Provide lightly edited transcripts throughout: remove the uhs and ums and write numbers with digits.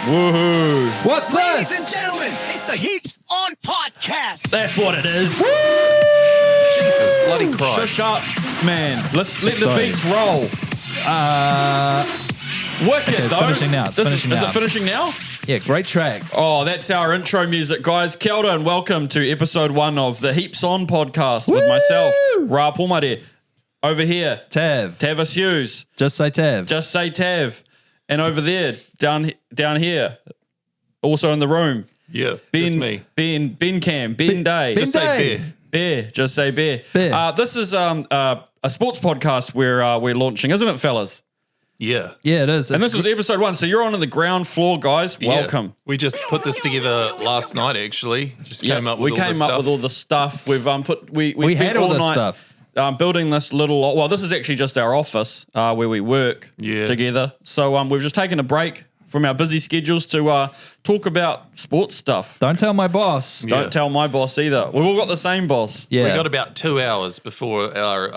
Woohoo! What's Ladies this? and gentlemen, it's the Heaps On Podcast. That's what it is. Jesus, bloody Christ. Shush up, man. Let's let the Exciting. beats roll. Wicked, Okay, it's though. finishing now. It's finishing Is now. it finishing now? Yeah, great track. Oh, that's our intro music, guys. Kia ora and welcome to episode 1 of the Heaps On podcast with myself, Ra Pomare. Over here, Tav. Tavis Hughes. Just say Tav. Just say Tav. And over there, down here, also in the room, Yeah, just me. Ben Cam, Ben Day. Just say Day. beer. Bear, just say bear. Bear. This is a sports podcast we're launching, isn't it, fellas? Yeah. Yeah, it is. And this is episode 1, so you're on the ground floor, guys. Welcome. Yeah. We just put this together last night, actually. Just Yeah, came up with we all came this up stuff. with all the stuff. We've we We spent had all all this night stuff. building this little. Well, this is actually just our office where we work together. So we've just taken a break from our busy schedules to talk about sports stuff. Don't tell my boss. Yeah. Don't tell my boss either. We've all got the same boss. Yeah. We got about 2 hours before our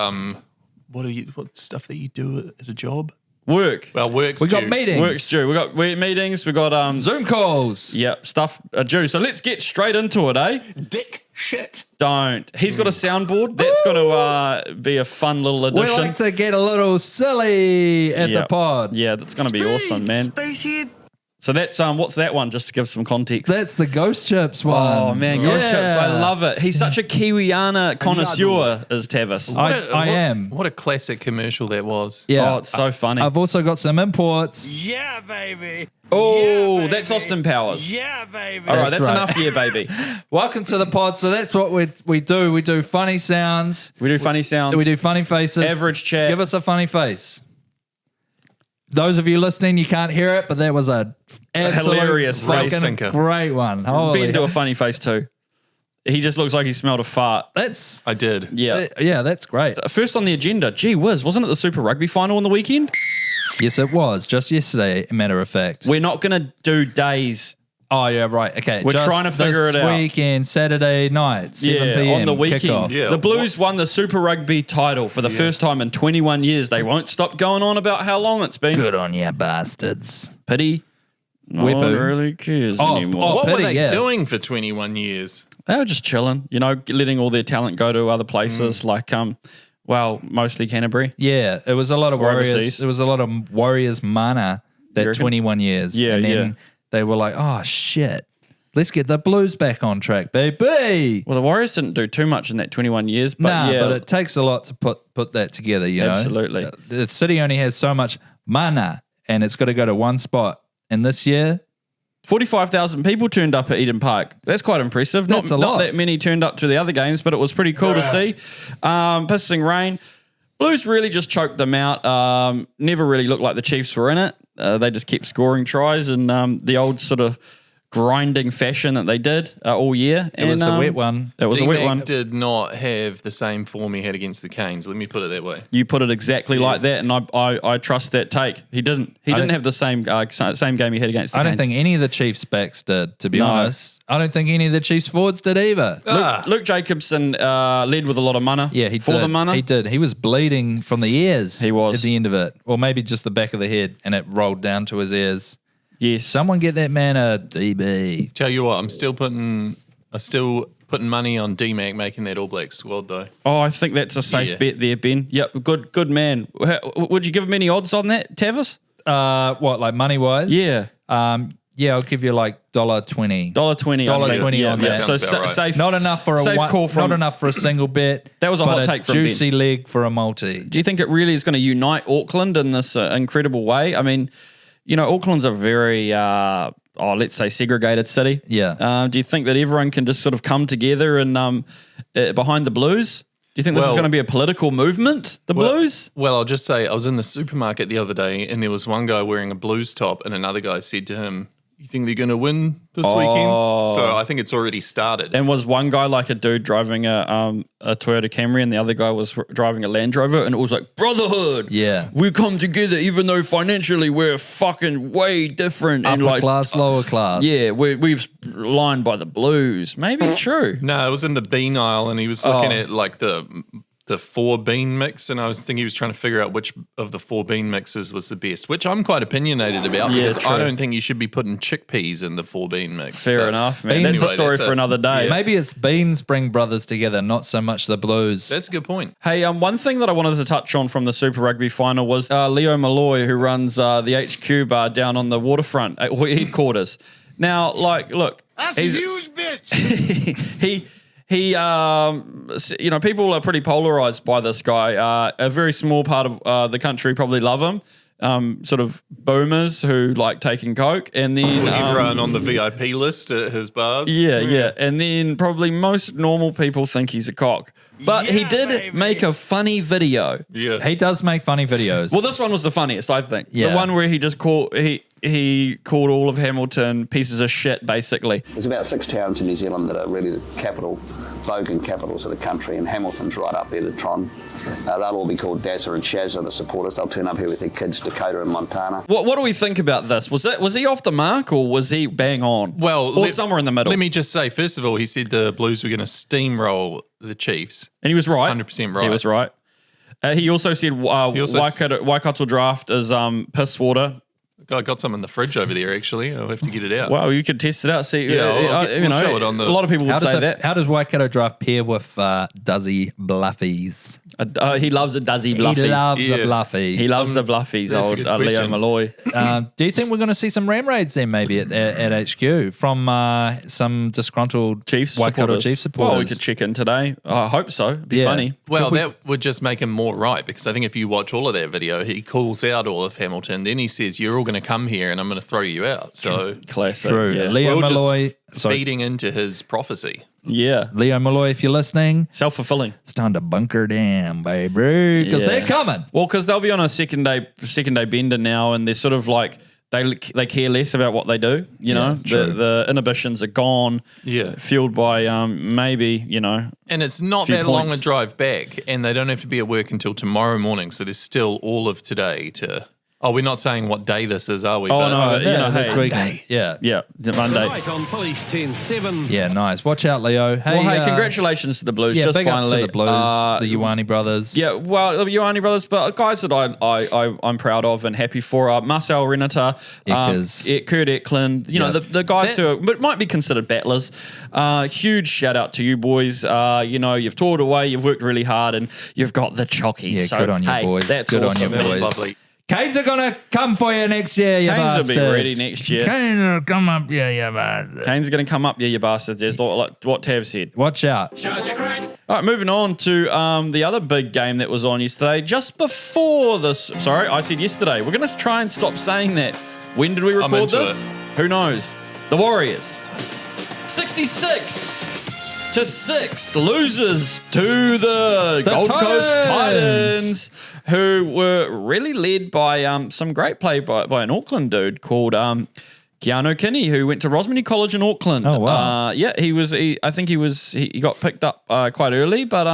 what stuff that you do at a job? Work. Well, work's We got due. meetings. Work's due. We got meetings. We got Zoom calls. Yep, stuff due. So let's get straight into it, eh? Dick shit. Don't. He's got a soundboard. That's going to be a fun little We addition. like to get a little silly at the Yep. pod. Yeah, that's going to be awesome, man. Spacehead. So that's what's that one? Just to give some context. That's the Ghost Chips one. Oh man, Ghost Chips, I love it. He's such a Kiwiana connoisseur, is Tavis. I am. What a classic commercial that was. Yeah. Oh, it's so funny. I've also got some imports. Yeah, baby. Oh, Yeah, that's baby. Austin Powers. Yeah, baby. All right, That's that's right. enough, yeah, baby. Welcome to the pod. So that's what we do. We do funny sounds. We do funny sounds. We do funny faces. Average chat. Give us a funny face. Those of you listening, you can't hear it, but that was a absolute hilarious face. fucking Stinker. great one. Holy Ben do hell. a funny face too. He just looks like he smelled a fart. That's I did. Yeah. yeah, that's great. First on the agenda, gee whiz, wasn't it the Super Rugby final on the weekend? Yes, it was just yesterday. Matter of fact. We're not going to do days. Oh yeah, right. Okay, We're just trying to figure this it out. Weekend, Saturday night, 7 p.m. on the weekend. kickoff. Yeah. The Blues won the Super Rugby title for the first time in 21 years. They won't stop going on about how long it's been. Good on you, bastards. Pity. No Whippo. one really cares Oh, anymore. What were pity, they yeah. doing for 21 years? They were just chilling, letting all their talent go to other places like, mostly Canterbury. Yeah, it was a lot of Or Warriors. overseas. It was a lot of Warriors mana that reckon? 21 years. Yeah, and then yeah. they were like, oh shit, let's get the Blues back on track, baby. Well, the Warriors didn't do too much in that 21 years, but But it takes a lot to put that together, you know? Absolutely. The city only has so much mana and it's got to go to one spot. And this year, 45,000 people turned up at Eden Park. That's quite impressive. That's a lot. Not that many turned up to the other games, but it was pretty cool to see. Pissing rain. Blues really just choked them out. Never really looked like the Chiefs were in it. They just kept scoring tries in the old sort of grinding fashion that they did all year. it was a wet one. It was a wet one. did not have the same form he had against the Canes. Let me put it that way. You put it exactly like that, and I trust that take. He didn't don't- have the same game he had against the I don't Canes. think any of the Chiefs backs did, to be No. honest. I don't think any of the Chiefs forwards did either. Luke Jacobson led with a lot of mana. Yeah, he for did. the mana. He did. He was bleeding from the ears. He was. at the end of it, or maybe just the back of the head, and it rolled down to his ears. Yes. Someone get that man a DB. Tell you what, I'm still putting money on D-Mac making that All Blacks squad though. Oh, I think that's a safe bet there, Ben. Yep, good man. Would you give him any odds on that, Tavis? What, like money wise? Yeah. Yeah, I'll give you like $1.20. $1.20. I think. $1.20 on that. Sounds about right. safe. Not enough for a Safe call from- not enough for a single bet. That was a but hot take from juicy leg for a multi. Do you think it really is going to unite Auckland in this incredible way? I mean, Auckland's a very, let's say, segregated city. Yeah. Do you think that everyone can just sort of come together and behind the Blues? Do you think this is Well- going to be a political movement, the Blues? Well, I'll just say I was in the supermarket the other day and there was one guy wearing a Blues top and another guy said to him, "You think they're going to win this weekend?" So I think it's already started. And was one guy like a dude driving a Toyota Camry and the other guy was driving a Land Rover, and it was like brotherhood. Yeah. We come together even though financially we're fucking way different. and Upper like, class, lower class. Yeah, we're lined by the Blues. Maybe true. No, it was in the bean aisle and he was looking at like the the 4 bean mix, and I think he was trying to figure out which of the 4 bean mixes was the best, which I'm quite opinionated about Yeah, because true. I don't think you should be putting chickpeas in the 4 bean mix. Fair But enough, man. That's a anyway, story for another day. Maybe it's Beans bring brothers together, not so much the Blues. That's a good point. Hey, one thing that I wanted to touch on from the Super Rugby final was Leo Malloy, who runs the HQ bar down on the waterfront headquarters. Now, look, That's a he's huge bitch. people are pretty polarized by this guy. A very small part of the country probably love him. Sort of boomers who like taking coke, and then Everyone on the VIP list at his bars. yeah, and then probably most normal people think he's a cock. But he did make a funny video. Yeah. He does make funny videos. Well, this one was the funniest, I think. Yeah. The one where he just he called all of Hamilton pieces of shit, basically. There's about 6 towns in New Zealand that are really the capital, vogue capitals of the country, and Hamilton's right up there, the Tron. They'll all be called Dazza and Shazza, the supporters. They'll turn up here with their kids, Dakota and Montana. What do we think about this? Was he off the mark or was he bang on? Well, or somewhere in the middle. Let me just say, first of all, he said the Blues were going to steamroll the Chiefs. And he was right. 100% right. He was right. He also said Waikato draft is piss water. I got some in the fridge over there, actually. I'll have to get it out. Well, you could test it out. See, Yeah, we'll show it on the- a lot of people would say that. How does Waikato draft pair with Duzzy Bluffies? He loves a Duzzy Bluffies. He loves Yeah. the Bluffies. He loves the Bluffies, That's a old good Leo question. Malloy. Do you think we're going to see some ram raids then maybe at HQ from some disgruntled Chiefs Waikato supporters. Chiefs supporters? Well, we could check in today. I hope so. It'd be Yeah. funny. Well, that would just make him more right, because I think if you watch all of that video, he calls out all of Hamilton. Then he says, "You're all going to come here and I'm going to throw you out." So Classic. True. Yeah. Leo we're all Malloy. just Sorry. feeding into his prophecy. Yeah. Leo Malloy, if you're listening, Self-fulfilling. it's time to bunker down, baby, because Yeah. they're coming. Well, because they'll be on a second day bender now, and they're sort of like they care less about what they do. You know, true. the inhibitions are gone. Yeah. fueled by maybe And it's not Few that long a points. drive back, and they don't have to be at work until tomorrow morning. So there's still all of today to. Oh, we're not saying what day this is, are we? Oh, But- no. Yeah, hey. this weekend. Yeah. yeah, the Monday. Right on Police 10-7. Yeah, nice. Watch out, Leo. Hey, Well, hey, congratulations to the Blues. Yeah, just big finally, up to the Blues, the Ioane brothers. Yeah, well, the Ioane brothers, but guys that I'm proud of and happy for Marcel Renata, Eckers. Kurt Eklund, you know, the guys who might be considered battlers. Huge shout out to you boys. You've toured away, you've worked really hard, and you've got the chockies. Yeah, so, good on you, hey, boys. That's Good on awesome. you, That was boys. lovely. Canes are going to come for you next year, you Canes will bastards. be ready next year. Canes will come up, yeah, you bastards. Kane's going to come up, you bastards. There's like what Tav said. Watch out. All right, moving on to the other big game that was on yesterday. Just before this, sorry, I said yesterday. We're going to try and stop saying that. When did we record into this? it. Who knows? The Warriors. 66-6 losers to the Gold Coast Titans, who were really led by some great play by an Auckland dude called Keanu Kinney, who went to Rosmini College in Auckland. Oh, wow. I think he got picked up quite early, but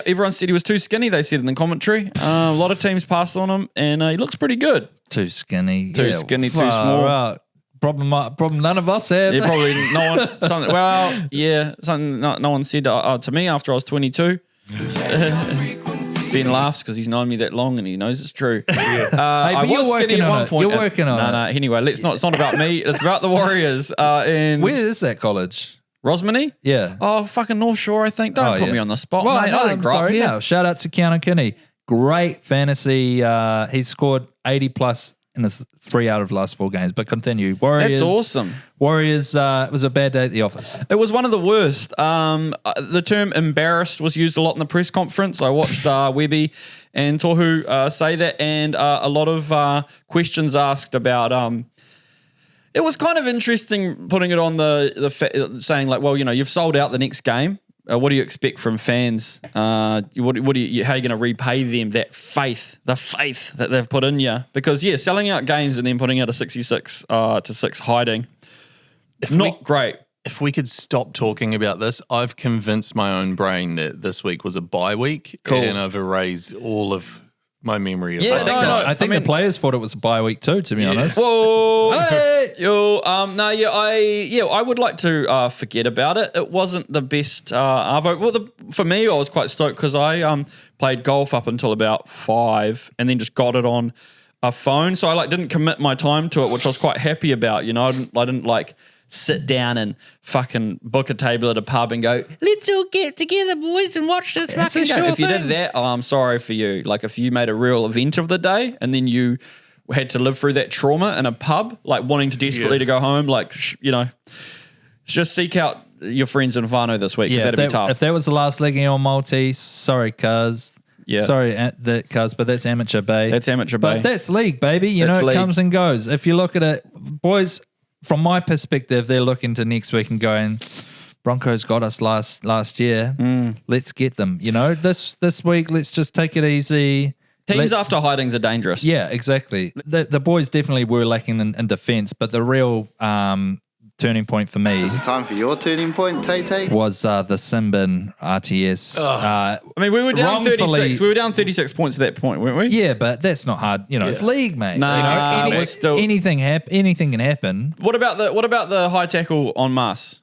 everyone said he was too skinny. They said in the commentary. A lot of teams passed on him, and he looks pretty good. Too skinny. Too skinny, too small. Right. Problem none of us have. Yeah, probably no one. Something. Well, yeah, something no one said to me after I was 22. Ben laughs because he's known me that long and he knows it's true. I but was you're skinny working at on one it. point. You're working on it. No. Anyway, it's not about me. It's about the Warriors. And Where is that college? Rosmini? Yeah. Oh, fucking North Shore, I think. Don't put me on the spot, Well, mate. no, I I'm didn't grow up sorry. here. No, shout out to Keanu Kinney. Great fantasy. He scored 80 plus in his 3 out of the last 4 games. But continue. Warriors. That's awesome. Warriors. It was a bad day at the office. It was one of the worst. The term embarrassed was used a lot in the press conference. I watched Webby and Tohu say that, and a lot of questions asked about. It was kind of interesting putting it on saying like, well, you've sold out the next game. What do you expect from fans? How are you going to repay them the faith that they've put in you? Because selling out games and then putting out a 66-6 hiding, not great. If we could stop talking about this, I've convinced my own brain that this week was a bye week, Cool. and I've erased all of my memory of Yeah, last no, night. no. I think I mean- the players thought it was a bye week too, to be honest. Whoa, Hey! yo, I would like to forget about it. It wasn't the best arvo. Well, for me, I was quite stoked because I played golf up until about 5, and then just got it on a phone. So I didn't commit my time to it, which I was quite happy about. You know, I didn't sit down and fucking book a table at a pub and go, let's all get together, boys, and watch this That's fucking a game. sure If you did thing. that, I'm sorry for you. Like, if you made a real event of the day and then you had to live through that trauma in a pub, like wanting to desperately to go home, just seek out your friends in whānau this week, because Yeah, that'd be tough. if that was the last leg in your multi, sorry, cuz. Yeah. Sorry, cuz, but that's amateur bay. That's amateur bay. But that's league, baby. You That's know, it league. comes and goes. If you look at it, boys, from my perspective, they're looking to next week and going, Broncos got us last year. Let's get them. You know, this week, let's just take it easy. Teams Let's- after hidings are dangerous. Yeah, exactly. The boys definitely were lacking in defense, but the real turning point for me Time for your turning point, Tay. was the Simbin RTS. I mean, we were down Wrongfully- 36. We were down 36 points at that point, weren't we? Yeah, but that's not hard. You know, it's league, mate. Nah, you know, we're still- anything can happen. What about the high tackle on Mars?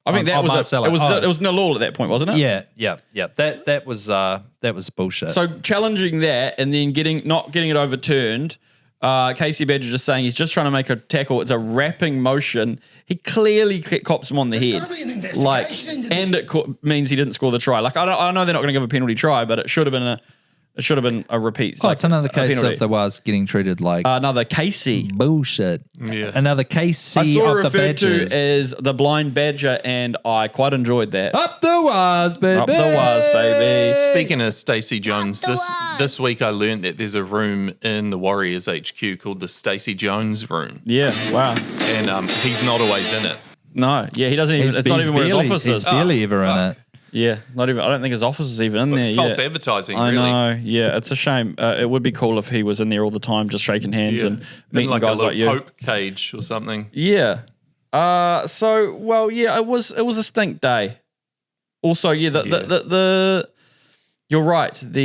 I think On- that on was Marcelo. it was Oh. it was nil all at that point, wasn't it? Yeah. That was bullshit. So challenging that and then not getting it overturned. Casey Badger just saying he's just trying to make a tackle. It's a wrapping motion. He clearly cops him on the head. And it means he didn't score the try. Like, I know they're not going to give a penalty try, but it should have been a repeat. it's another a case penalty. of the was getting treated like Another Casey. bullshit. Yeah. Another Casey I saw it of the referred to Badgers. as the blind badger, and I quite enjoyed that. Up the was, baby. Up the was, baby. Speaking of Stacey Jones, this week I learned that there's a room in the Warriors HQ called the Stacey Jones room, Yeah, wow. and he's not always in it. No, yeah, he doesn't even, it's not even where his office He's is. barely ever in it. Yeah, not even. I don't think his office is even in there. False yeah. advertising, I really. know. Yeah, it's a shame. It would be cool if he was in there all the time, just shaking hands and In meeting like guys a like you. little Pope cage or something. Yeah. It was a stink day. Also, yeah, the you're right. The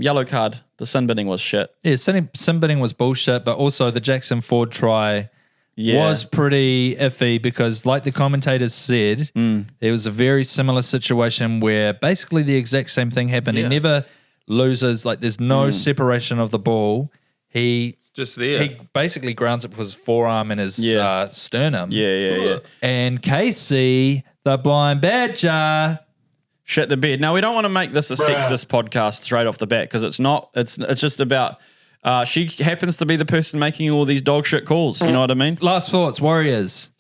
yellow card, the sin binning was shit. Yeah, sin binning was bullshit, but also the Jackson Ford try was pretty iffy because, like the commentators said, it was a very similar situation where basically the exact same thing happened. He Yeah. never loses, like there's no separation of the ball. He Just there. he basically grounds it with his forearm and his sternum. Yeah. And Casey, the blind badger, Shit the bed. Now we don't want to make this a sexist podcast straight off the bat because it's not. It's just about. She happens to be the person making all these dog shit calls. You know what I mean? last thoughts, Warriors.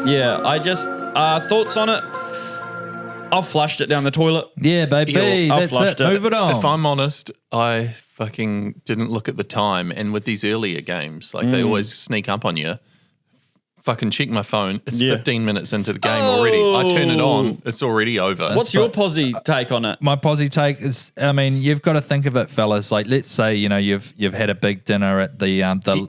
Yeah. I just thoughts on it. I've flushed it down the toilet. Yeah, baby, I've that's flushed it. it. Move it on. If I'm honest, I fucking didn't look at the time. And with these earlier games, like they always sneak up on you. Fucking check my phone. It's Yeah. 15 minutes into the game already. I turn it on. It's already over. What's your posse take on it? My posse take is, I mean, you've got to think of it, fellas. Like, let's say you've had a big dinner at the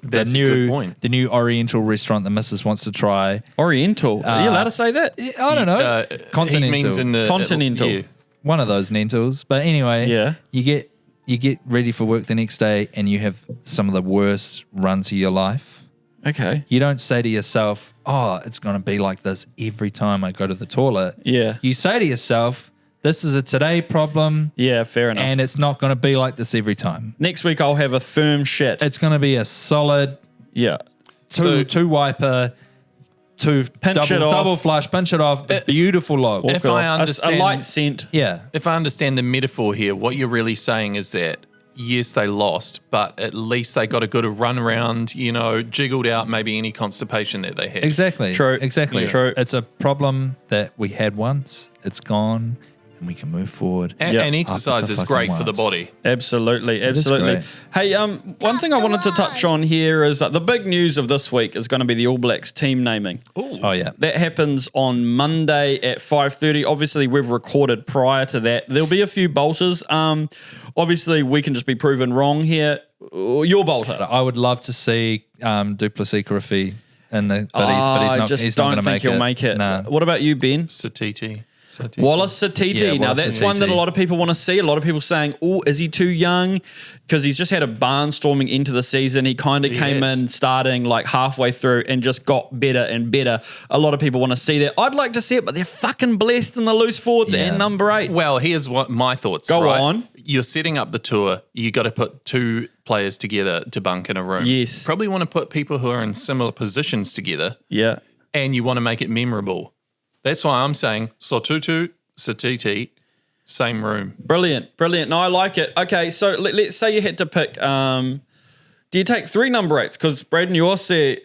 That's a good point. the new Oriental restaurant the missus wants to try. Oriental. Are you allowed to say that? I don't know, continental, He means in the Continental. yeah. one of those nentals. But anyway, Yeah. you get ready for work the next day, and you have some of the worst runs of your life. Okay. You don't say to yourself, "Oh, it's going to be like this every time I go to the toilet." Yeah. You say to yourself, "This is a today problem." Yeah, fair enough. And it's not going to be like this every time. Next week I'll have a firm shit. It's going to be a solid Yeah. two wiper, Pinch it off. double flush, pinch it off, beautiful log. If I A understand, light scent. Yeah. if I understand the metaphor here, what you're really saying is that yes, they lost, but at least they got a good run around, jiggled out maybe any constipation that they had. Exactly. True. Exactly. Yeah. True. It's a problem that we had once. It's gone, and we can move forward. And, Yeah. and exercise After the is great fucking for the was. body. Absolutely, is absolutely. great. Hey, one thing I wanted to touch on here is the big news of this week is going to be the All Blacks team naming. Oh yeah. That happens on Monday at 5:30. Obviously, we've recorded prior to that. There'll be a few bolters. Obviously, we can just be proven wrong here. You're bolter. I would love to see Duplessis Griffey in the, but he's I not. just He's not don't going to think make he'll it. make it. Nah. What about you, Ben? Satiti. Wallace Satiti. Yeah, Now, Wallace that's Satiti. one that a lot of people want to see. A lot of people saying, oh, is he too young? Because he's just had a barnstorming into the season. He kind of came in starting like halfway through and just got better and better. A lot of people want to see that. I'd like to see it, but they're fucking blessed in the loose forwards and number 8. Well, here's what my thoughts. Go right? on. You're setting up the tour. You got to put 2 players together to bunk in a room. Yes. Probably want to put people who are in similar positions together. Yeah. And you want to make it memorable. That's why I'm saying Sotutu, Satiti, same room. Brilliant. No, I like it. Okay, so let's say you had to pick. Do you take 3 number 8s? Because Braden Yorse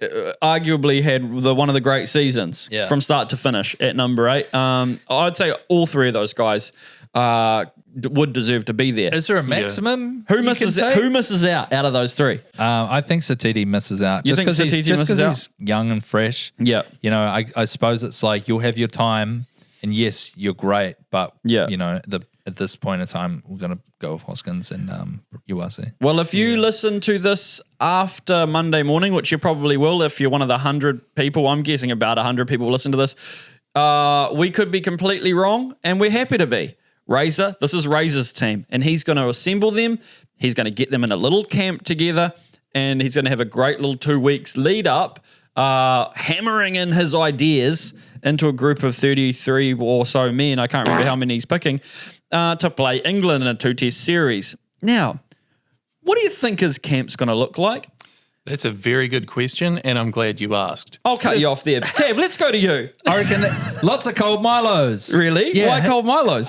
arguably had one of the great seasons from start to finish at number 8. I'd say all 3 of those guys would deserve to be there. Is there a maximum? Who misses out of those 3? I think Satiti misses out. You think Satiti misses out? He's young and fresh. Yeah. You know, I suppose it's like you'll have your time, and yes, you're great, but you know, at this point in time, we're going to go with Hoskins and URC. Well, if you listen to this after Monday morning, which you probably will if you're one of the 100 people, I'm guessing about 100 people listen to this, we could be completely wrong, and we're happy to be. Razor, this is Razor's team, and he's going to assemble them. He's going to get them in a little camp together, and he's going to have a great little 2 weeks lead up, hammering in his ideas into a group of 33 or so men, I can't remember how many he's picking, to play England in a 2-test series. Now, what do you think his camp's going to look like? That's a very good question, and I'm glad you asked. I'll cut you off there. Kev, let's go to you. I reckon lots of cold Milos. Really? Yeah. Why cold Milos?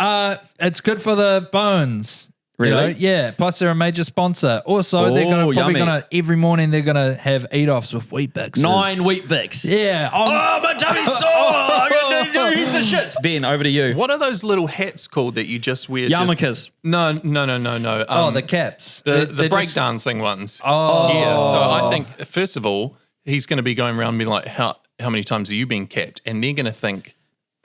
It's good for the bones. Really? You know? Yeah. Plus, they're a major sponsor. Also, they're yummy. gonna every morning they're gonna have eat-offs with Wheat Bix. 9 Wheat Bix. Yeah. Oh, my tummy's sore. I got to do heaps of shits. Ben, over to you. What are those little hats called that you just wear? Yarmulkes. No. The caps. The They're just- breakdancing ones. Oh. Yeah, so I think, first of all, he's going to be going around and being like, how many times have you been capped? And they're going to think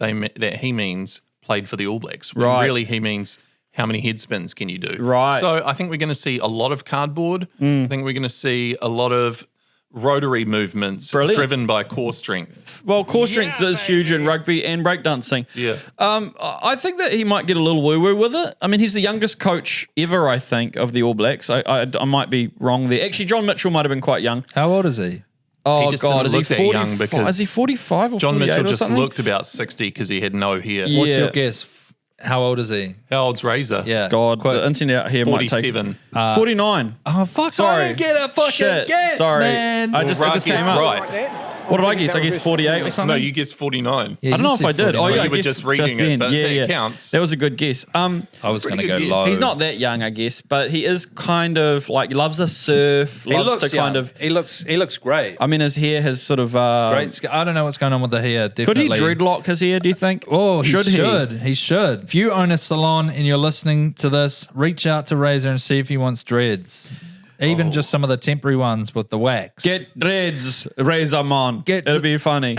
that he means played for the All Blacks. When Right. really, he means how many head spins can you do? Right. So I think we're going to see a lot of cardboard. I think we're going to see a lot of rotary movements driven by core strength. Well, core strength is huge in rugby and breakdancing. Yeah. I think that he might get a little woo-woo with it. I mean, he's the youngest coach ever, I think, of the All Blacks. I might be wrong there. Actually, John Mitchell might have been quite young. How old is he? Oh, just God, didn't is he look that 45? young because Is he 45 or John 48 Mitchell or just something? looked about 60 because he had no hair. Yeah. What's your guess? How old is he? How old's Razor? Yeah. God, Quick. the internet out here might take... 47. 49. Oh, fuck. Sorry. I didn't get a fucking Shit. guess, Sorry. man. I just came up. Right. What did I guess? I guess 48 or something? No, you guessed 49. Yeah, I don't know if I did. Oh, Oh, yeah, you I were guess just reading it, then. but yeah, that yeah. counts. That was a good guess. I was going to pretty go good guess. low. He's not that young, I guess, but he is kind of like he loves a surf, He loves looks to kind young. of. He looks great. I mean, his hair has sort of. Great. I don't know what's going on with the hair. Could he Definitely. dreadlock his hair? Do you think? Oh, should he should. He should. If you own a salon and you're listening to this, reach out to Razor and see if he wants dreads. Even just some of the temporary ones with the wax. Get dreads, Razor Man. It'll be funny.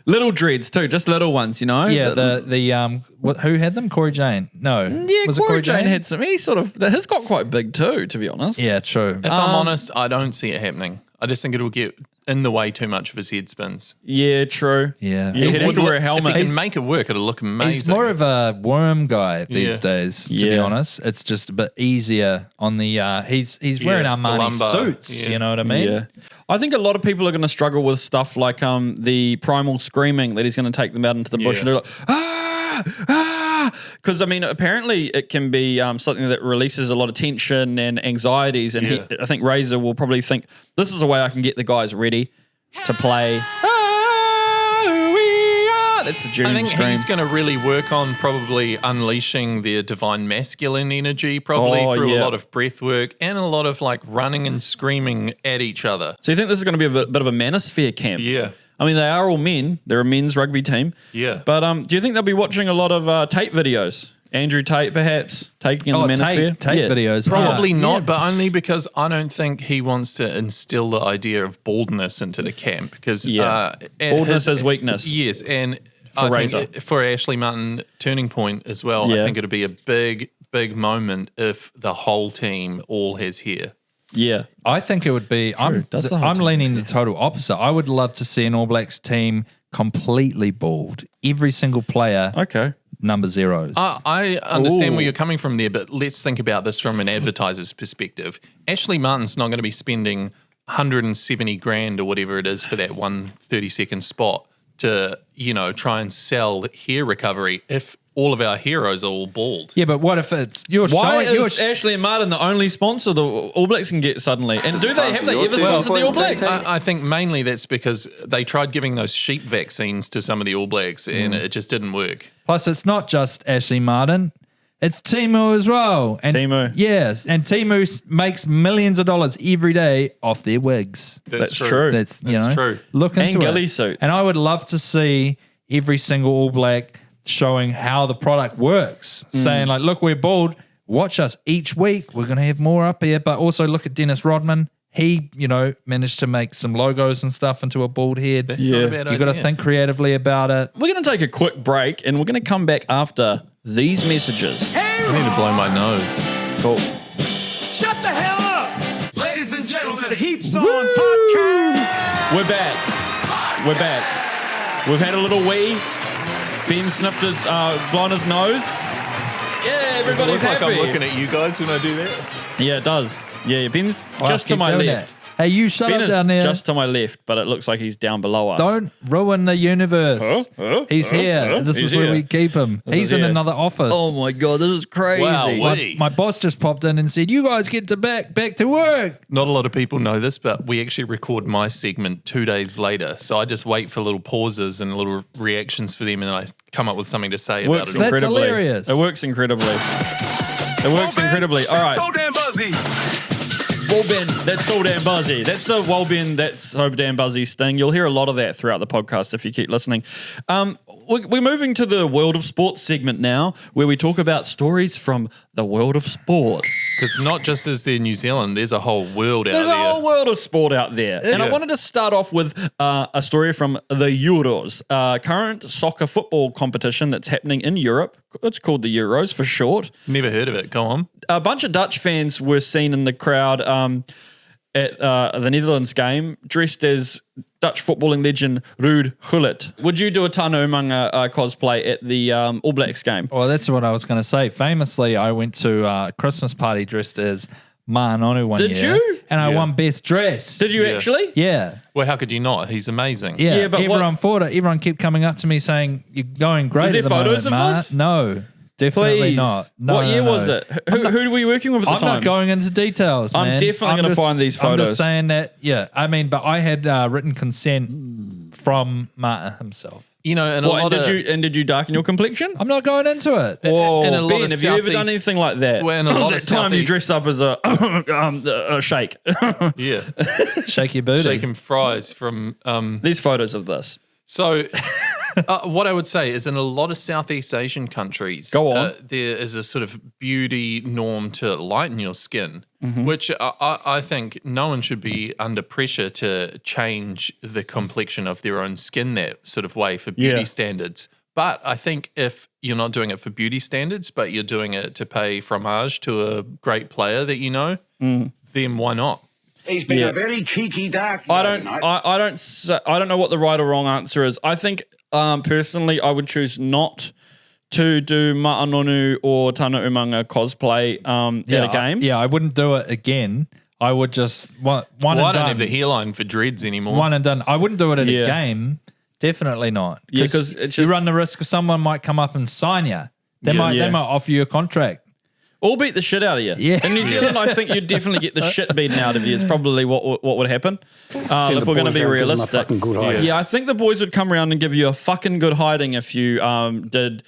Little dreads too, just little ones, you know. Yeah, who had them? Corey Jane? No. Yeah, Was it Corey Jane had some. He sort of his got quite big too, to be honest. Yeah, true. If I'm honest, I don't see it happening. I just think it'll get in the way too much of his head spins. Yeah, true. Yeah. Yeah, he'd have to wear a helmet. If he can make it work, it'll look amazing. He's more of a worm guy these Yeah. days, to be Yeah. honest. It's just a bit easier on the he's wearing the Armani lumbar. suits, Yeah. you know what I mean? Yeah. I think a lot of people are going to struggle with stuff like the primal screaming that he's going to take them out into the bush Yeah. and they're like, ah, because I mean, apparently it can be something that releases a lot of tension and anxieties. And Yeah. I think Razor will probably think this is a way I can get the guys ready to play. That's the I June think scream. he's going to really work on probably unleashing their divine masculine energy, probably Oh, through yeah. a lot of breath work and a lot of like running and screaming at each other. So you think this is going to be a bit of a manosphere camp? Yeah. I mean, they are all men. They're a men's rugby team. Yeah. But do you think they'll be watching a lot of Tate videos? Andrew Tate, perhaps, taking in the manosphere? Tate videos. Probably Yeah. not, but only because I don't think he wants to instill the idea of baldness into the camp. Because Baldness is weakness. Yes, and For I Razor. think for Ashley Martin turning point as well. Yeah. I think it'll be a big moment if the whole team all has hair. Yeah. I think it would be. Does the whole I'm team leaning the total opposite. I would love to see an All Blacks team completely bald. every single player Okay. number zeros. I understand where you're coming from there, but let's think about this from an advertiser's perspective. Ashley Martin's not going to be spending 170 grand or whatever it is for that 1 30-second spot to, try and sell hair recovery if all of our heroes are all bald. Yeah, but what if it's Why is Ashley and Martin the only sponsor the All Blacks can get suddenly? And have they ever sponsored the All Blacks? I think mainly that's because they tried giving those sheep vaccines to some of the All Blacks and it just didn't work. Plus, it's not just Ashley Martin. It's Timu as well. And Timu. Yeah, and Timu makes millions of dollars every day off their wigs. That's true. That's true. Look into And it. ghillie suits. And I would love to see every single All Black showing how the product works, saying like, look, we're bald. Watch us each week. We're going to have more up here. But also look at Dennis Rodman. He, managed to make some logos and stuff into a bald head. That's not a bad idea. You got to think creatively about it. We're going to take a quick break and we're going to come back after these messages. I need to blow my nose. Cool. Shut the hell up! Ladies and gentlemen, the Heaps On Podcast! We're back. We're back. We've had a little wee. Ben sniffed his, blown his nose. Yeah, everybody's Looks like happy. I'm looking at you guys when I do that. Yeah, it does. Yeah, Ben's I'll just to keep my doing left. that. Hey, you shut Ben up is down there. just to my left, but it looks like he's down below us. Don't ruin the universe. He's here. This He's is where here. we keep him. He's in here. another office. Oh my god, this is crazy. Wow, My boss just popped in and said, "You guys get to back to work." Not a lot of people know this, but we actually record my segment 2 days later. So I just wait for little pauses and little reactions for them, and then I come up with something to say about Works it. That's incredibly. hilarious. It works incredibly. It works incredibly. All right. So damn buzzy! Well, Ben, that's so damn buzzy. That's the well, Ben, that's so damn buzzy sting. You'll hear a lot of that throughout the podcast if you keep listening. We're moving to the World of Sports segment now, where we talk about stories from the world of sport. Because not just is there New Zealand, there's a whole world out There's there. a whole world of sport out there. And I wanted to start off with a story from the Euros, current soccer football competition that's happening in Europe. It's called the Euros for short. Never heard of it. Go on. A bunch of Dutch fans were seen in the crowd at the Netherlands game, dressed as Dutch footballing legend Ruud Gullit. Would you do a Tano Umanga cosplay at the All Blacks game? Well, that's what I was going to say. Famously, I went to a Christmas party dressed as Ma'anonu one year. Did you? And I Yeah. won best dress. Did you Yeah. actually? Yeah. Well, how could you not? He's amazing. Yeah, Yeah, but everyone thought it. Everyone kept coming up to me saying, "You're going great." Is there at the photos moment, of Ma." this? No, definitely Please. not. No, what year no, was no. it? Who were you working with at the I'm time? not going into details, I'm man. definitely gonna just- find these I'm photos. just saying that, yeah. I mean, but I had written consent from Martin himself. You know, and a What, lot did you darken your complexion? I'm not going into it. Whoa, in a lot Ben, of have you ever done Southeast- anything like that? Well, in a lot that of time you Southeast- dressed up as a shake. Yeah. Shake your booty. Shaking fries from. These photos of this. So, what I would say is in a lot of Southeast Asian countries, Go on. there is a sort of beauty norm to lighten your skin, Mm-hmm. which I think no one should be under pressure to change the complexion of their own skin that sort of way for beauty Yeah. standards. But I think if you're not doing it for beauty standards, but you're doing it to pay fromage to a great player that you know, Mm. then why not? He's been Yeah. a very cheeky dark. I don't know what the right or wrong answer is. I think personally, I would choose not to do Ma'anonu or Tana Umanga cosplay at a game. Yeah, I wouldn't do it again. I would just one Well, and I don't done. have the hairline for dreads anymore. One and done. I wouldn't do it at Yeah. a game. Definitely not. Yeah, 'cause it's you just- run the risk of someone might come up and sign you. They might Yeah. offer you a contract. Or beat the shit out of you. Yeah. In New Zealand, I think you'd definitely get the shit beaten out of you. It's probably what would happen. If we're going to be realistic. Yeah, I think the boys would come around and give you a fucking good hiding if you did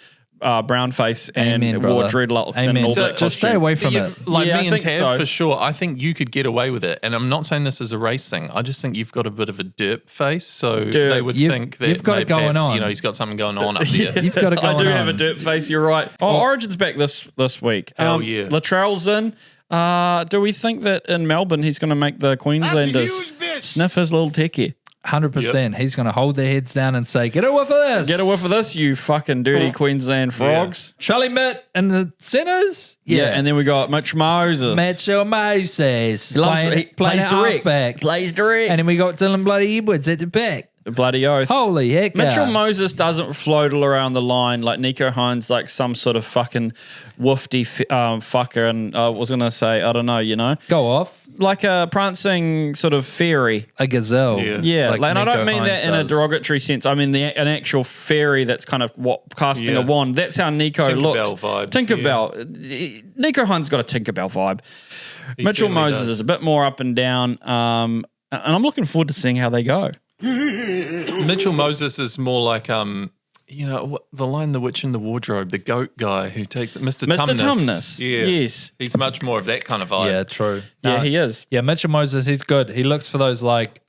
brown face and Amen, wore brother. dreadlocks and Amen. all So that just costume. stay away from Yeah, it. like Yeah, I me and think Tav, so. for sure. I think you could get away with it. And I'm not saying this is a race thing. I just think you've got a bit of a derp face. So they would think that you've got it going perhaps, on. he's got something going on up there. You've got it I going do on. have a dirt face. You're right. Oh, Origin's back this week. Hell yeah. Latrell's in. Do we think that in Melbourne he's going to make the Queenslanders huge bitch. sniff his little techie? 100%. He's going to hold their heads down and say, "Get a whiff of this. Get a whiff of this, you fucking dirty Queensland frogs. Charlie Mitt in the centres. Yeah. And then we got Mitch Moses. Mitchell Moses He loves- playing, he plays playing direct. halfback. Plays direct. And then we got Dylan Bloody Edwards at the back. Bloody oath. Holy heck. Mitchell Moses doesn't float around the line like Nico Hines, like some sort of fucking woofy fucker. And I was going to say, I don't know, you know? Go off. Like a prancing sort of fairy. A gazelle. Yeah, and I don't mean that in a Hines derogatory sense. I mean an actual fairy that's kind of casting a wand. That's how Nico looks. Tinkerbell vibes. Tinkerbell. Nico Hines got a Tinkerbell vibe. Mitchell certainly Moses does. is a bit more up and down. And I'm looking forward to seeing how they go. Mitchell Moses is more like the line, The Witch in the Wardrobe, the goat guy who takes it, Mr. Tumnus. Yeah. Yes. He's much more of that kind of vibe. Yeah, true. Yeah, he is. Yeah, Mitchell Moses, he's good. He looks for those like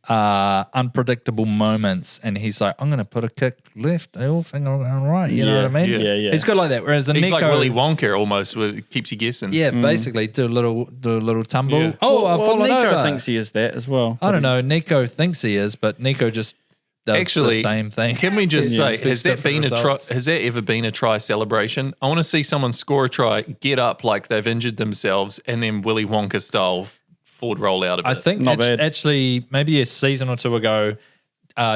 unpredictable moments, and he's like, I'm going to put a kick left. They all think I'm going right. You know what I mean? Yeah. He's good like that. Whereas a He's Nico, like Willy Wonka almost, keeps you guessing. yeah, basically do a little tumble. Yeah. Oh, I've fallen Nico over. thinks he is that as well. I don't know. Nico thinks he is, but Nico just does Actually, the same thing. Can we just say, Expects different results. has there ever been a try celebration? I want to see someone score a try, get up like they've injured themselves, and then Willy Wonka style forward roll out of it. I think Not bad. actually maybe a season or two ago,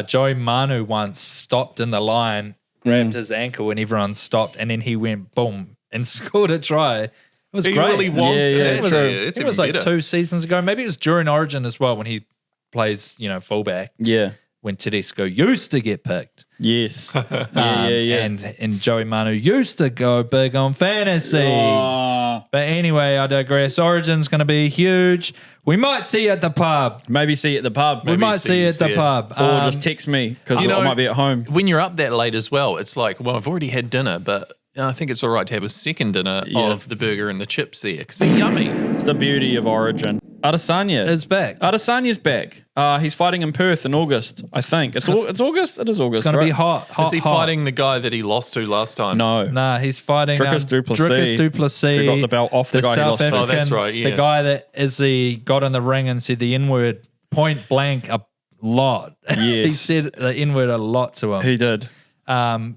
Joey Manu once stopped in the line, grabbed his ankle, and everyone stopped, and then he went boom and scored a try. It was He great. really won. Yeah. It was like 2 seasons ago. Maybe it was during Origin as well when he plays, fullback. Yeah. When Tedesco used to get picked. Yes. yeah. And Joey Manu used to go big on fantasy. Oh. But anyway, I digress. Origin's going to be huge. We might see you at the pub. Maybe see you at the pub. We might see you at the there. pub. Or just text me because I might be at home. When you're up that late as well, it's like, well, I've already had dinner, but I think it's all right to have a second dinner of the burger and the chips there because they're yummy. It's the beauty of Origin. Adesanya is back. Adesanya's back. He's fighting in Perth in August, I think. It's August? It is August, It's going to be hot. Is he fighting the guy that he lost to last time? No. Nah, he's fighting Dricus Du Plessis. Dricus Du Plessis. Who got the belt off the guy he South lost to. African, Oh, that's right, yeah. The guy that Izzy got in the ring and said the N-word point blank a lot. Yes. He said the N-word a lot to him. He did. Trying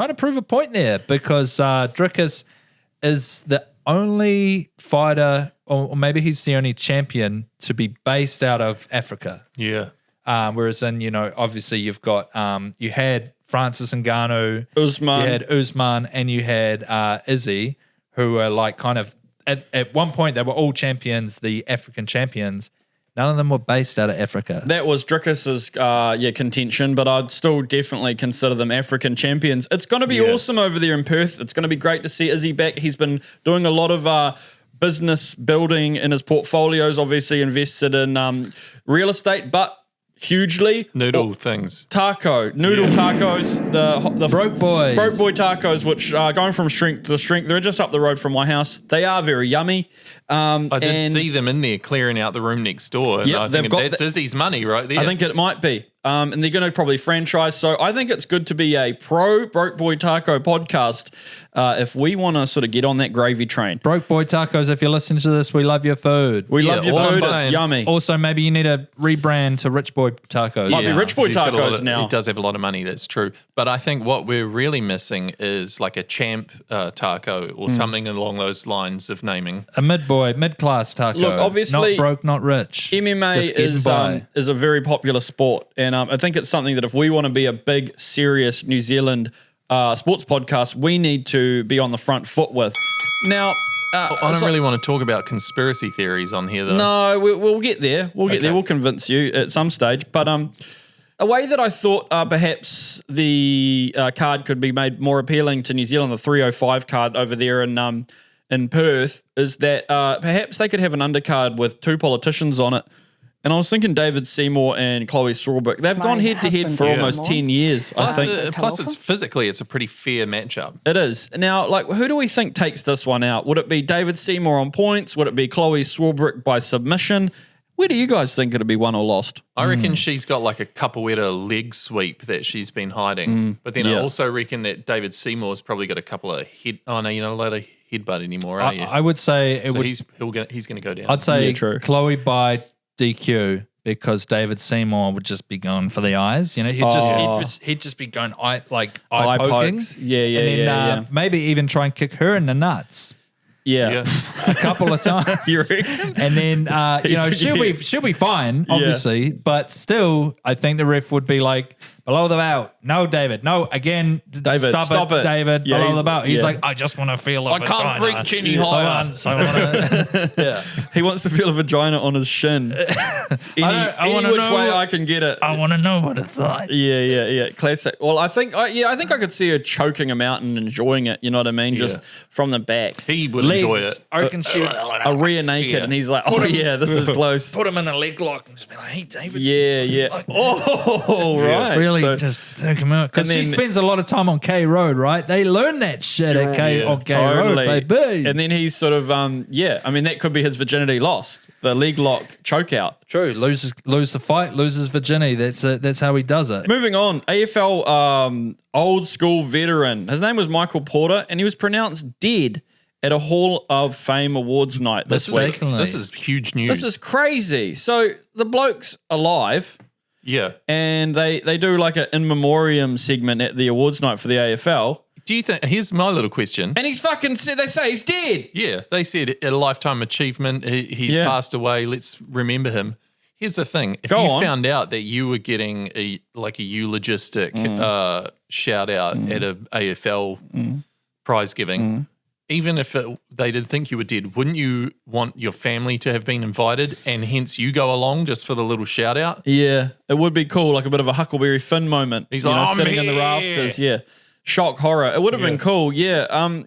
to prove a point there because Dricus is the only fighter, or maybe he's the only champion to be based out of Africa. Yeah. Whereas in, obviously you've got, you had Francis Ngannou, Usman. you had Usman, and you had Izzy, who were like kind of, at one point they were all champions, the African champions. None of them were based out of Africa. That was Dricus's contention, but I'd still definitely consider them African champions. It's going to be awesome over there in Perth. It's going to be great to see Izzy back. He's been doing a lot of business building in his portfolios, obviously invested in real estate, but hugely. Noodle things. Noodle tacos, the Broke boys. Broke boy tacos, which are going from strength to strength. They're just up the road from my house. They are very yummy. I did and see them in there clearing out the room next door. And Yep, I they've think got that's Izzy's money right there. I think it might be. And they're going to probably franchise. So I think it's good to be a pro Broke Boy Taco podcast if we want to sort of get on that gravy train. Broke Boy Tacos, if you're listening to this, we love your food. We love your all I'm food. It's saying- yummy. Also, maybe you need to rebrand to Rich Boy Tacos. Might be Rich Boy He's got a lot Tacos of- now. He does have a lot of money, that's true. But I think what we're really missing is like a champ taco or something along those lines of naming. A mid-class taco. Look, obviously, not broke, not rich. MMA Just getting by. is a very popular sport, and I think it's something that if we want to be a big, serious New Zealand sports podcast, we need to be on the front foot with. Now, I don't really want to talk about conspiracy theories on here, though. No, we'll get there. We'll get there. We'll convince you at some stage. But a way that I thought perhaps the card could be made more appealing to New Zealand, the 305 card over there in Perth, is that perhaps they could have an undercard with 2 politicians on it. And I was thinking David Seymour and Chloe Sawbrook. They've gone head to head for almost 10 years, I think. Plus, it's a pretty fair matchup. It is. Now, who do we think takes this one out? Would it be David Seymour on points? Would it be Chloe Sawbrook by submission? Where do you guys think it'll be won or lost? I reckon she's got like a capoeira leg sweep that she's been hiding. But then I also reckon that David Seymour's probably got a couple of head. Oh no, you're not allowed to headbutt anymore, are you? I would say it so would. he's going to go down. I'd say Yeah, true. Chloe by DQ because David Seymour would just be going for the eyes. He'd just be going eye Eye poking. pokes. Yeah, and then maybe even try and kick her in the nuts. Yeah. a couple of times. You reckon? And then she'll be fine, obviously, but still, I think the ref would be like, below the belt. No, David. No, again. David, stop it. David, Yeah, below the belt. He's yeah. like, I just want to feel a I vagina. can't reach any Hold higher. on, so I wanna, yeah. He wants to feel a vagina on his shin. Any wanna which know- way I can get it. I want to know what it's like. Yeah. Classic. Well, I think I could see her choking him out and enjoying it. You know what I mean? Just from the back. He would enjoy it. I can shoot. A rear naked, and he's like, "Oh yeah, this is close." Put him in a leg lock and just be like, hey, David. Yeah. Oh, right. Really, So- just take him out. Because And she then- spends a lot of time on K Road, right? They learn that shit at K Yeah, on K Road, baby. And then he's sort of, I mean, that could be his virginity lost. The leg lock choke out. True, lose the fight, loses virginity. That's how he does it. Moving on, AFL old school veteran. His name was Michael Porter, and he was pronounced dead at a Hall of Fame awards night this week. Secondly, This is huge news. This is crazy. So the bloke's alive, yeah. and they do like an in memoriam segment at the awards night for the AFL. Do you think? Here's my little question. And he's fucking said, they say he's dead. Yeah, they said a lifetime achievement. He's Yeah. passed away. Let's remember him. Here's the thing: if Go you on. found out that you were getting a eulogistic shout out at a AFL prize giving, even if they did think you were dead, wouldn't you want your family to have been invited, and hence you go along just for the little shout out? Yeah, it would be cool, like a bit of a Huckleberry Finn moment. He's you like, know, "I'm sitting in the here." rafters. Yeah, shock horror. It would have been cool. Yeah.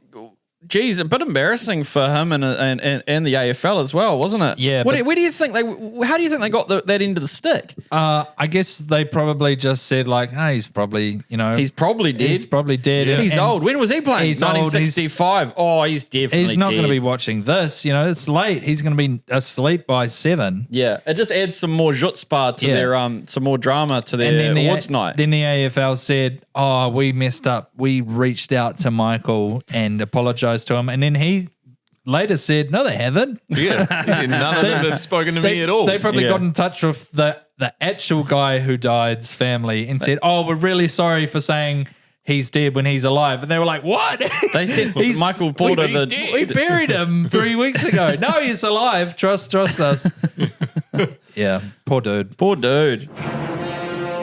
Geez, a bit embarrassing for him and the AFL as well, wasn't it? Yeah, Where but- do you think how do you think they got that end of the stick? I guess they probably just said like, hey, he's probably, He's probably dead. he's probably dead. Yeah. He's And old. When was he playing? he's old, 1965. Oh, he's definitely He's not dead. going to be watching this. It's late. He's going to be asleep by 7. Yeah, it just adds some more chutzpah to Yeah. their some more drama to their awards night. Then the AFL said, "Oh, we messed up. We reached out to Michael and apologized to him." And then he later said, "No, they haven't. Yeah, none of them have spoken to me at all. They probably Yeah. got in touch with the actual guy who died's family and said, "Oh, we're really sorry for saying he's dead when he's alive." And they were like, "What?" They said Michael Porter, he's dead. We buried him 3 weeks ago. No, he's alive. Trust us. Yeah, poor dude. Poor dude.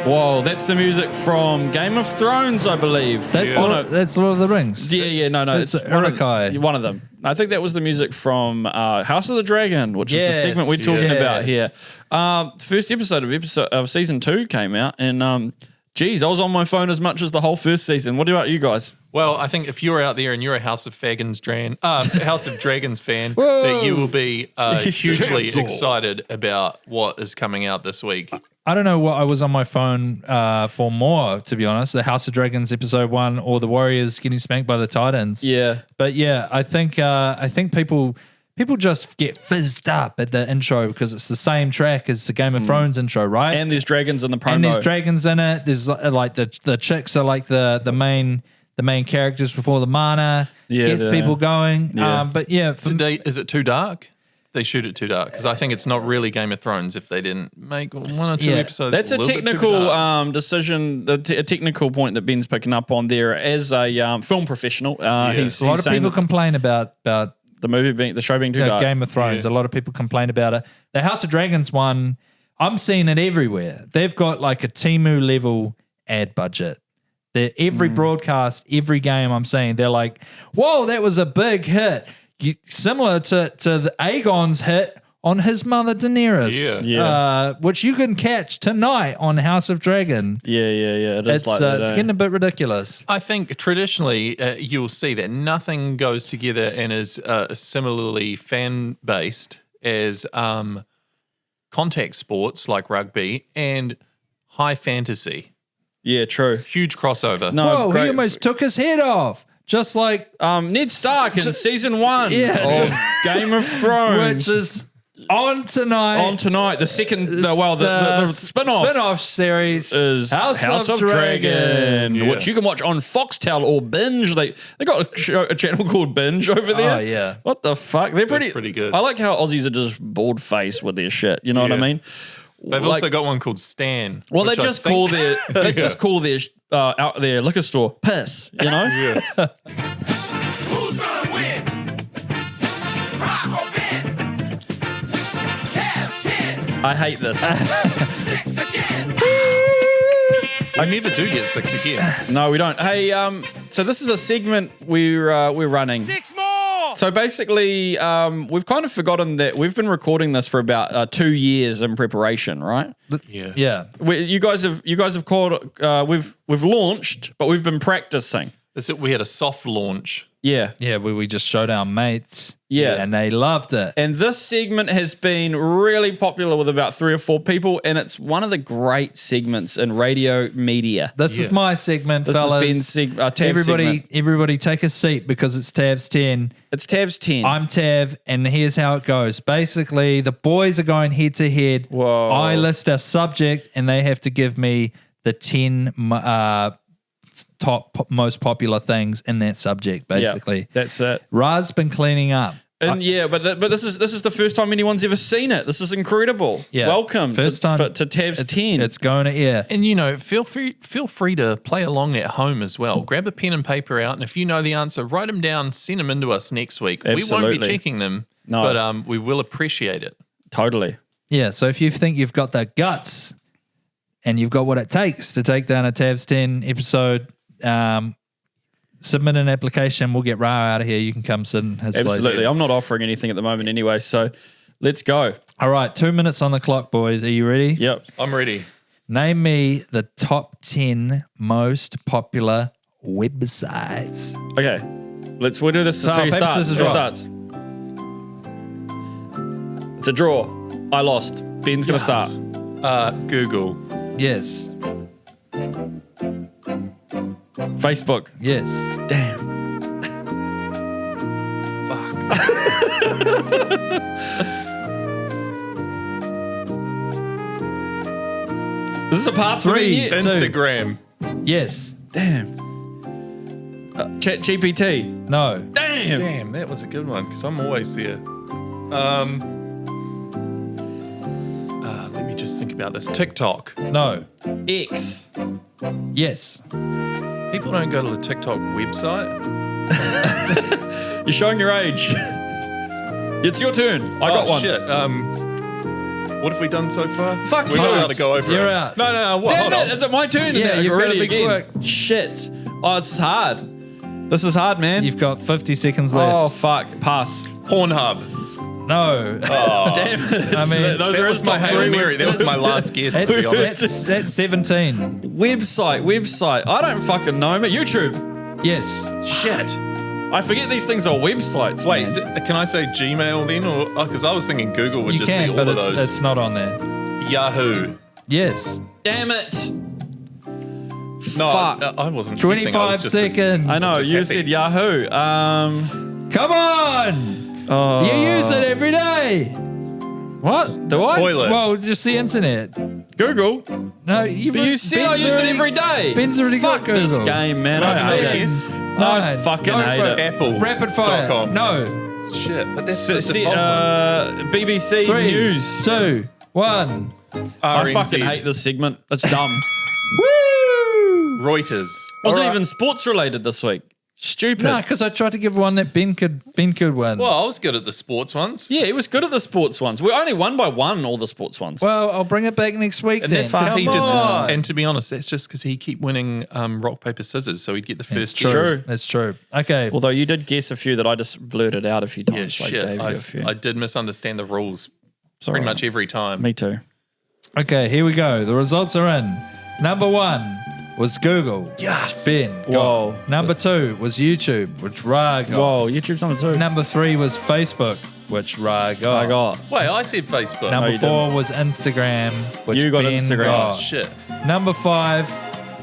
Whoa, that's the music from Game of Thrones, I believe. That's that's Lord of the Rings. Yeah, no, It's it's Urukai. one of them. I think that was the music from House of the Dragon, which is Yes, the segment we're talking yes. about here. The first episode of season 2 came out, and geez, I was on my phone as much as the whole first season. What about you guys? Well, I think if you're out there and you're a House of Dragons fan, that you will be hugely excited about what is coming out this week. I don't know what I was on my phone for more, to be honest. The House of Dragons episode 1 or the Warriors getting spanked by the Titans. Yeah. But yeah, I think people just get fizzed up at the intro because it's the same track as the Game of Thrones intro, right? And there's dragons in the promo. And there's dragons in it. There's like the chicks are like the main characters before the mana gets people going. Yeah. But yeah, Is it too dark? They shoot it too dark because I think it's not really Game of Thrones if they didn't make 1 or 2 Yeah. episodes. That's a little bit too technical dark. decision, a technical point that Ben's picking up on there as a film professional. He's a lot of saying people that complain about the show being too dark. Game of Thrones. A lot of people complain about it. The House of Dragons one, I'm seeing it everywhere. They've got like a Temu level ad budget. Every broadcast, every game I'm seeing, they're like, whoa, that was a big hit. Similar to the Aegon's hit on his mother Daenerys. Yeah. Which you can catch tonight on House of Dragon. Yeah. It is It's like that, it's getting a bit ridiculous. I think traditionally you'll see that nothing goes together and is similarly fan based as contact sports like rugby and high fantasy. Yeah, true. Huge crossover. No, Whoa, he great. almost took his head off. Just like Ned Stark in season 1 Yeah, of just- Game of Thrones. which is on tonight. on tonight. The second, the spin-off. Spin-off series Is House of Dragon, Yeah. which you can watch on Foxtel or Binge. They got a channel called Binge over there. Oh, yeah. What the fuck? They're pretty good. I like how Aussies are just bald faced with their shit. You know what I Yeah. mean? They've Like- also got one called Stan. Well, they which I just think- call their out their liquor store piss. You know? Who's gonna win? I hate this. I never do get 6 again. No, we don't. Hey, so this is a segment we're running. 6 more! So basically, we've kind of forgotten that we've been recording this for about 2 years in preparation, right? Yeah. Yeah. You guys have called. We've launched, but we've been practicing. We had a soft launch. Yeah. Yeah, we just showed our mates. Yeah. And they loved it. And this segment has been really popular with about 3 or 4 people, and it's one of the great segments in radio media. This is my segment, This fellas. has been Tav's segment. Everybody take a seat because it's Tav's 10. It's Tav's 10. I'm Tav, and here's how it goes. Basically, the boys are going head to head. Whoa. I list a subject, and they have to give me the 10 top most popular things in that subject, basically. Yeah, that's it. Ra's been cleaning up. And but this is the first time anyone's ever seen it. This is incredible. Yeah. Welcome First to time Tav's 10. It's going to air. And, feel free to play along at home as well. Grab a pen and paper out, and if you know the answer, write them down, send them into us next week. We won't Absolutely. be checking them, No. but we will appreciate it. Totally. Yeah, so if you think you've got the guts and you've got what it takes to take down a Tav's 10 episode, submit an application. We'll get Ra out of here. You can come sit in his place. Absolutely. I'm not offering anything at the moment anyway, so let's go. All right, 2 minutes on the clock, boys. Are you ready? Yep. I'm ready. Name me the top 10 most popular websites. Okay. We'll do this to So, see who paper, starts. scissors, Who rock. starts? It's a draw. I lost. Ben's going to start. Google. Yes. Facebook. Yes. Damn. Is this a pass for me? 3, yet? 2. Instagram. Yes. Damn. Chat GPT. No. Damn. Damn, that was a good one because I'm always there. Let me just think about this. TikTok. No. X. Yes. People don't go to the TikTok website. You're showing your age. It's your turn. I got one. Shit. What have we done so far? Fuck We're you. not allowed to go over You're it. out. No. What? Damn Hold it. on. Is it my turn? Yeah, you've already got a big again. work. Shit. Oh, it's hard. This is hard, man. You've got 50 seconds left. Oh, fuck. Pass. Pornhub. No. Damn it. I mean, those That are was his my top Hail 3 Mary. That was my last guess, to be honest. That's 17. Website. I don't fucking know, man. YouTube. Yes. Shit. I forget these things are websites. Wait, man. can I say Gmail then? Or because I was thinking Google would You just can, be but all of those. it's not on there. Yahoo. Yes. Damn it. No, Fuck. I wasn't guessing. I 25 was just seconds. I know. just You happy. said Yahoo. Come on. You use it every day. What? Do I? Toilet. Well, just the internet. Google. No, you. But you said I use it every day. Ben's already Fuck got Google. this game, man. Right, I is that hate a it. guess? I fucking Go hate for it. Apple. Rapid fire. .com. No. Shit, but that's the default one. BBC 3, News. 2, 1. I RNZ. fucking hate this segment. It's dumb. Reuters. Wasn't Alright. even sports related this week. Stupid. No, because I tried to give one that Ben could win. Well, I was good at the sports ones. Yeah, he was good at the sports ones. We only won by 1 all the sports ones. Well, I'll bring it back next week And then. that's because he Come just, on. and to be honest, that's just because he keep winning rock, paper, scissors, so he'd get the first True. guess. True. That's true. Okay. Although you did guess a few that I just blurted out a few Yeah, times. Like shit. gave you a few. I did misunderstand the rules Sorry. pretty much every time. Me too. Okay, here we go. The results are in. Number 1 was Google. Yes. Ben. got. Whoa. Number 2 was YouTube, which Ra got. Whoa, YouTube's number 2. Number 3 was Facebook, which Ra got. I got. Wait, I said Facebook. Number you 4 was Instagram, which You got Ben Instagram. got. Shit. Number 5,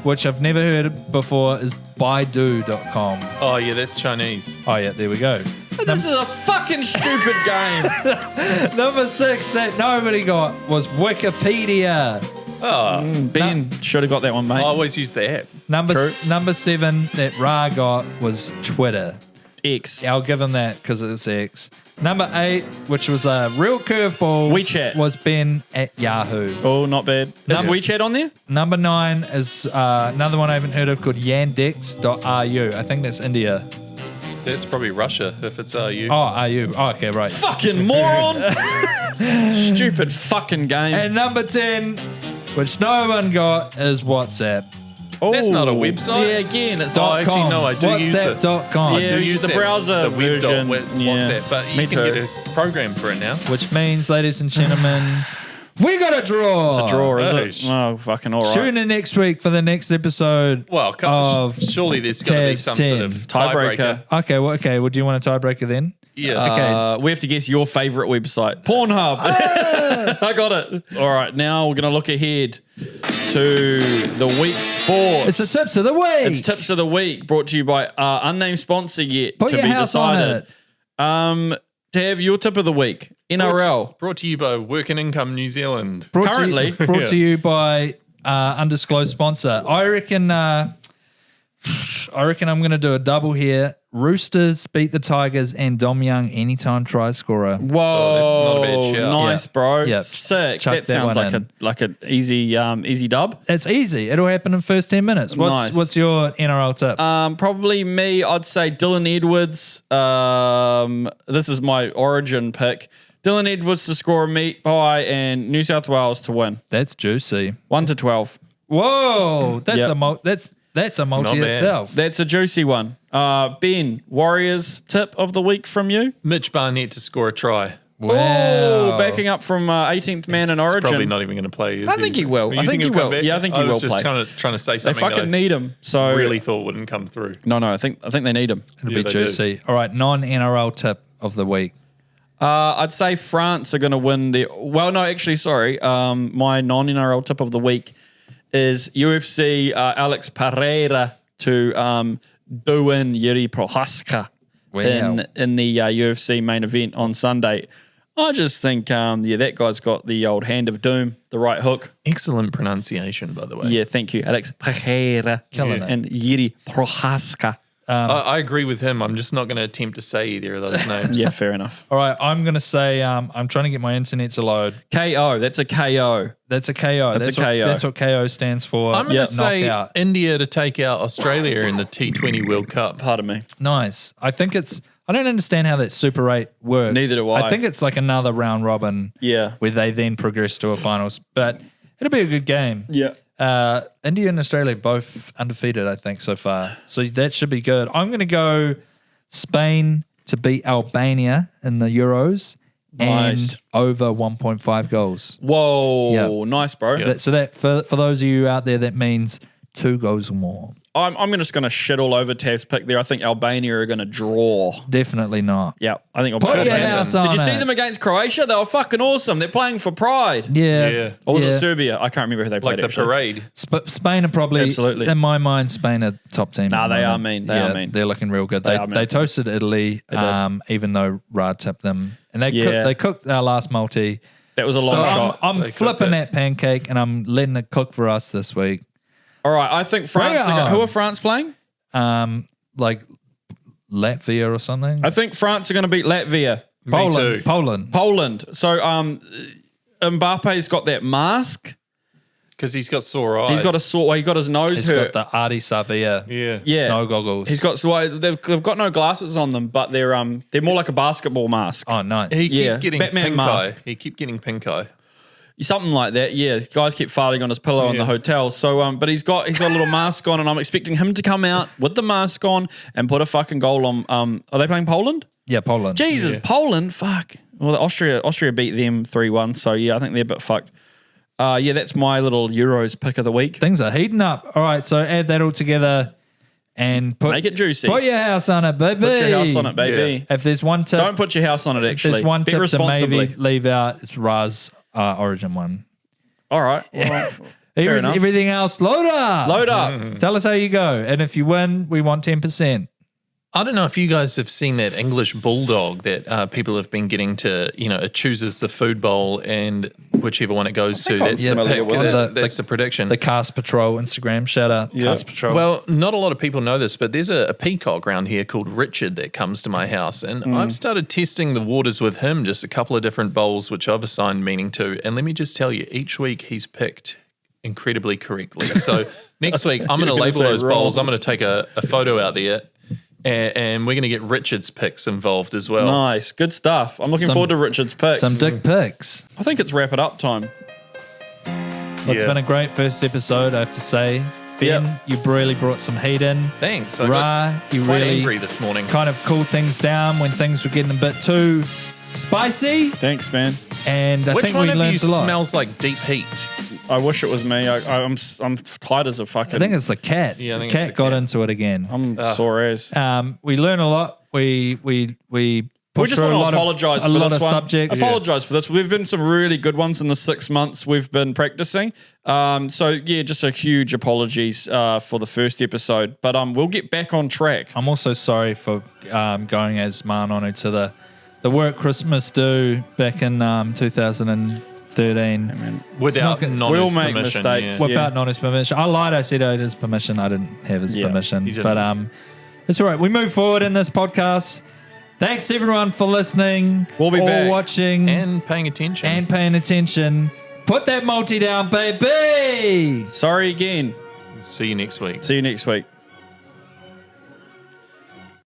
which I've never heard before, is Baidu.com. Oh, yeah, that's Chinese. Oh, yeah, there we go. This is a fucking stupid game. Number 6 that nobody got was Wikipedia. Oh, Ben should have got that one, I mate. always use the app. Number 7 that Ra got was Twitter. X. I'll give him that because it's X. Number 8, which was a real curveball, WeChat. was Ben at Yahoo. Oh, not bad. Is Number- WeChat on there? Number 9 is another one I haven't heard of called yandex.ru. I think that's India. That's probably Russia if it's you. Oh, RU. Oh, okay, right. Fucking moron. Stupid fucking game. And number 10, which no one got, is WhatsApp. That's not a Oh, website. Yeah, again, it's Oh, not. actually, no, I do use it. WhatsApp.com. Yeah. Do use the that, browser the web version. WhatsApp, but Me you can too. get a program for it now. Which means, ladies and gentlemen, we got a draw. It's a draw, is Oh, it? Oh, fucking all right. Tune in next week for the next episode. Well, of surely there's got to be Tabs some 10. sort of tiebreaker. Okay, well, do you want a tiebreaker then? Yeah. Okay. We have to guess your favorite website. Pornhub. I got it. All right, now we're going to look ahead to the week's sport. It's the tips of the week. It's tips of the week, brought to you by unnamed sponsor yet Put to your be house on decided. Tav, your tip of the week. NRL. Brought to you by Working Income New Zealand. Currently. brought to you by undisclosed sponsor. I reckon I'm going to do a double here. Roosters beat the Tigers and Dom Young anytime try scorer. Whoa, that's not a bad shout. Nice, Yeah. bro. Yep. Sick. Chuck That that sounds one like an easy dub. It's easy. It'll happen in the first 10 minutes. Nice. What's your NRL tip? Probably me. I'd say Dylan Edwards. This is my origin pick. Dylan Edwards to score a meat pie and New South Wales to win. That's juicy. 1-12. Whoa, that's Yep. that's a multi Not bad. itself. That's a juicy one. Ben, Warriors tip of the week from you. Mitch Barnett to score a try. Wow. Oh, backing up from 18th man in He's Origin. probably not even going to play. Is I think he will. You I think he he'll come will. back? Yeah, I think he I was will just play. trying to say They something fucking that need him. So I really thought wouldn't come through. no. I think they need him. It'll Yeah, be they do. juicy. All right, non-NRL tip of the week. I'd say France are going to win the. Well, no, actually, sorry. My non-NRL tip of the week is UFC Alex Pereira to do in Yuri Prohaska Wow. in the UFC main event on Sunday. I just think, that guy's got the old hand of doom, the right hook. Excellent pronunciation, by the way. Yeah, thank you, Alex Pereira Killing it. and Yuri Prohaska. I agree with him. I'm just not going to attempt to say either of those names. Yeah, fair enough. All right, I'm going to say I'm trying to get my internet to load. KO, that's a KO. That's a KO. That's a KO. That's what KO stands for. I'm going to say knockout. India to take out Australia in the T20 World Cup. Pardon me. Nice. I don't understand how that Super 8 works. Neither do I. I think it's like another round robin. Yeah. Where they then progress to a finals. But it'll be a good game. Yeah. India and Australia both undefeated, I think, so far. So that should be good. I'm going to go Spain to beat Albania in the Euros Nice. and over 1.5 goals. Whoa, Yeah. nice, bro. So that for those of you out there, that means 2 goals or more. I'm just going to shit all over Tav's pick there. I think Albania are going to draw. Definitely not. Yeah, I think Put your Albania. house Did on you see it. them against Croatia? They were fucking awesome. They're playing for pride. Yeah. Yeah. Or was Yeah. it Serbia? I can't remember who they played. Like the actually. parade. Spain are probably, Absolutely. in my mind, Spain are top team. Nah, at the they are moment. mean. They are mean. They're looking real good. They They are mean. they toasted Italy, did. even though Rad tipped them, and they Yeah. they cooked our last multi. That was a long So shot. I'm They cooked flipping it. that pancake and I'm letting it cook for us this week. All right, I think France. Bring it Who on. are France playing? Like Latvia or something. I think France are going to beat Latvia. Me too. Poland. So Mbappe's got that mask. Because he's got sore eyes. He's got a sore. He got his nose He's hurt. got the Artie Savia Yeah. snow goggles. He's got. Well, they've got no glasses on them, but they're more like a basketball mask. Oh, nice. He Yeah. kept getting Batman pink mask. eye. He kept getting pink eye. Something like that, yeah. Guys keep farting on his pillow in the hotel. So, but he's got a little mask on, and I'm expecting him to come out with the mask on and put a fucking goal on. Are they playing Poland? Yeah, Poland. Jesus, Poland, fuck. Well, Austria beat them 3-1. So yeah, I think they're a bit fucked. Yeah, that's my little Euros pick of the week. Things are heating up. All right, so add that all together and Make it juicy. Put your house on it, baby. Put your house on it, baby. If there's one tip, Don't put your house on it. if Actually, there's one be tip to responsibly. maybe leave out, it's Raz Origin one. All right. Well, fair enough. Everything else, load up. Load up. Tell us how you go, and if you win, we want 10%. I don't know if you guys have seen that English bulldog that people have been getting to, it chooses the food bowl and whichever one it goes to. That's the familiar pick. with it. That's the prediction. The Cast Patrol Instagram, shout out Cast Patrol. Well, not a lot of people know this, but there's a peacock around here called Richard that comes to my house. And I've started testing the waters with him, just a couple of different bowls, which I've assigned meaning to. And let me just tell you, each week he's picked incredibly correctly. So next week, I'm going to label say those wrong. bowls. I'm going to take a photo out there. And we're going to get Richard's picks involved as well. Nice. Good stuff. I'm looking forward to Richard's picks. Some dick pics. I think it's wrap it up time. It's been a great first episode, I have to say. Ben, you really brought some heat in. Thanks. Ra, got you quite really angry this morning. kind of cooled things down when things were getting a bit too spicy. Thanks, man. And I Which think one we of you learned a lot. smells like deep heat? I wish it was me. I'm tight as a fucking. I think it's the cat. Yeah, I think the it's cat the got cat. into it again. I'm sore as. We learn a lot. We We just want to apologise for a lot this of one. subjects. Apologise for this. We've been some really good ones in the 6 months we've been practicing. Just a huge apologies for the first episode. But we'll get back on track. I'm also sorry for going as Mānonu to the work Christmas do back in 2013. Without It's not We'll Nona's make permission. mistakes. Yeah. Without Nona's permission. I lied. I said I had his permission. I didn't have his permission. he didn't. But it's all right. We move forward in this podcast. Thanks everyone for listening. We'll be or back. watching And paying attention. and paying attention. Put that multi down, baby. Sorry again. see you next week. See you next week.